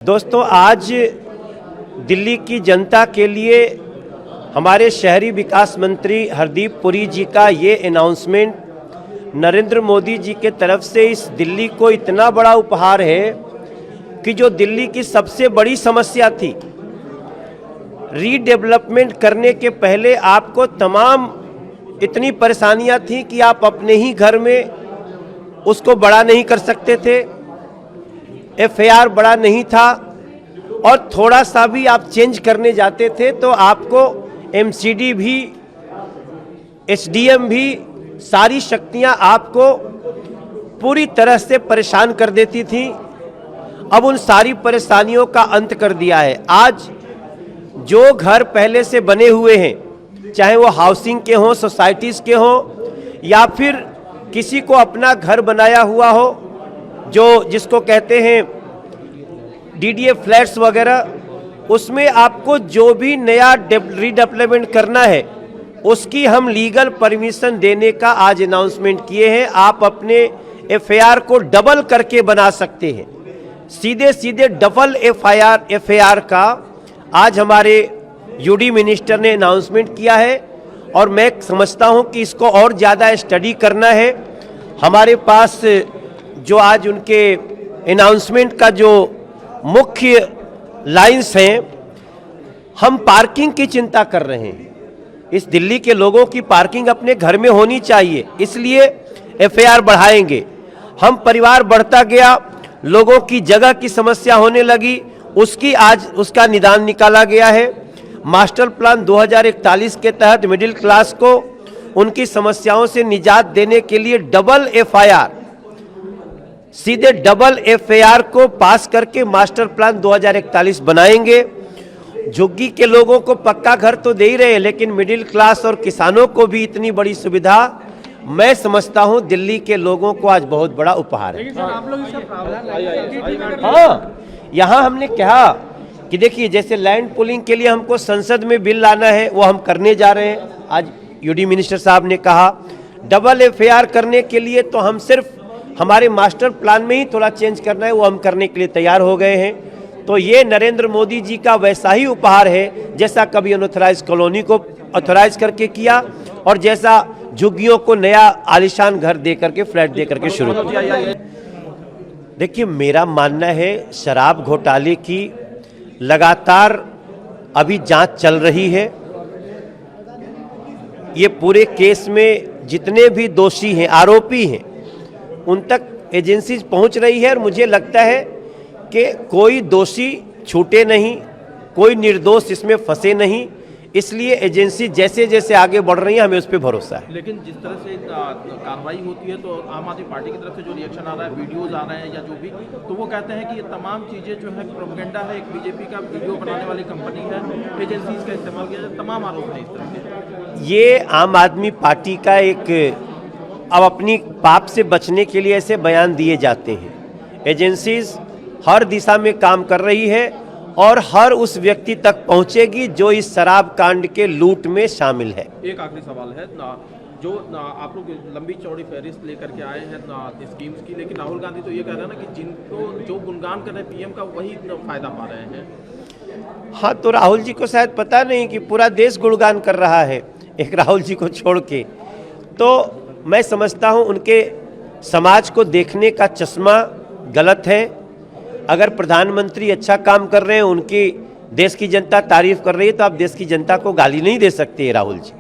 दोस्तों, आज दिल्ली की जनता के लिए हमारे शहरी विकास मंत्री हरदीप पुरी जी का ये अनाउंसमेंट नरेंद्र मोदी जी के तरफ से इस दिल्ली को इतना बड़ा उपहार है कि जो दिल्ली की सबसे बड़ी समस्या थी, रीडेवलपमेंट करने के पहले आपको तमाम इतनी परेशानियां थी कि आप अपने ही घर में उसको बड़ा नहीं कर सकते थे, एफआईआर बड़ा नहीं था और थोड़ा सा भी आप चेंज करने जाते थे तो आपको एमसीडी भी, एसडीएम भी, सारी शक्तियां आपको पूरी तरह से परेशान कर देती थी। अब उन सारी परेशानियों का अंत कर दिया है। आज जो घर पहले से बने हुए हैं, चाहे वो हाउसिंग के हों, सोसाइटीज़ के हों, या फिर किसी को अपना घर बनाया हुआ हो, जो जिसको कहते हैं डीडीए फ्लैट्स वगैरह, उसमें आपको जो भी नया रीडेवलपमेंट करना है उसकी हम लीगल परमिशन देने का आज अनाउंसमेंट किए हैं। आप अपने एफआईआर को डबल करके बना सकते हैं, सीधे सीधे डबल एफआईआर का आज हमारे यूडी मिनिस्टर ने अनाउंसमेंट किया है और मैं समझता हूं कि इसको और ज़्यादा स्टडी करना है। हमारे पास जो आज उनके अनाउंसमेंट का जो मुख्य लाइंस हैं, हम पार्किंग की चिंता कर रहे हैं। इस दिल्ली के लोगों की पार्किंग अपने घर में होनी चाहिए, इसलिए एफआईआर बढ़ाएंगे। हम परिवार बढ़ता गया, लोगों की जगह की समस्या होने लगी, उसकी आज उसका निदान निकाला गया है। मास्टर प्लान 2041 के तहत मिडिल क्लास को उनकी समस्याओं से निजात देने के लिए डबल एफआईआर, सीधे डबल एफआईआर को पास करके मास्टर प्लान 2041 बनाएंगे। झुग्गी के लोगों को पक्का घर तो दे ही रहे, लेकिन मिडिल क्लास और किसानों को भी इतनी बड़ी सुविधा, मैं समझता हूं दिल्ली के लोगों को आज बहुत बड़ा उपहार है। हाँ, यहाँ हमने कहा कि देखिए, जैसे लैंड पुलिंग के लिए हमको संसद में बिल लाना है, वो हम करने जा रहे हैं। आज यूडी मिनिस्टर साहब ने कहा डबल एफआईआर करने के लिए तो हम सिर्फ हमारे मास्टर प्लान में ही थोड़ा चेंज करना है, वो हम करने के लिए तैयार हो गए हैं। तो ये नरेंद्र मोदी जी का वैसा ही उपहार है जैसा कभी अनऑथराइज कॉलोनी को ऑथराइज करके किया और जैसा झुग्गियों को नया आलीशान घर दे करके, फ्लैट दे करके शुरू किया। देखिए, मेरा मानना है शराब घोटाले की लगातार अभी जांच चल रही है। ये पूरे केस में जितने भी दोषी हैं, आरोपी हैं, उन तक एजेंसी पहुंच रही है और मुझे लगता है कि कोई दोषी छूटे नहीं, कोई निर्दोष इसमें फंसे नहीं। इसलिए एजेंसी जैसे जैसे आगे बढ़ रही है, हमें उस पर भरोसा है। लेकिन जिस तरह से कार्रवाई होती है तो आम आदमी पार्टी की तरफ से जो रिएक्शन आ रहा है, वीडियोज आ रहे हैं या जो भी, तो वो कहते हैं कि ये तमाम चीज़ें जो है प्रोपेगेंडा है, एक बीजेपी का वीडियो बनाने वाली कंपनी है, एजेंसीज का इस्तेमाल किया जाए, तमाम आरोप है इस तरह के। ये आम आदमी पार्टी का एक, अब अपनी पाप से बचने के लिए ऐसे बयान दिए जाते हैं। एजेंसीज हर दिशा में काम कर रही है और हर उस व्यक्ति तक पहुंचेगी जो इस शराब कांड के लूट में शामिल है। एक आखिरी सवाल है, जो आप लोग लंबी चौड़ी फहरिस्त लेकर के आए हैं स्कीम्स की, लेकिन राहुल गांधी तो ये कह रहे हैं ना कि जिनको जो गुणगान कर रहे हैं पीएम का, वही फायदा पा रहे हैं। हाँ, तो राहुल जी को शायद पता नहीं कि पूरा देश गुणगान कर रहा है, एक राहुल जी को छोड़ के। तो मैं समझता हूँ उनके समाज को देखने का चश्मा गलत है। अगर प्रधानमंत्री अच्छा काम कर रहे हैं, उनकी देश की जनता तारीफ कर रही है, तो आप देश की जनता को गाली नहीं दे सकते राहुल जी।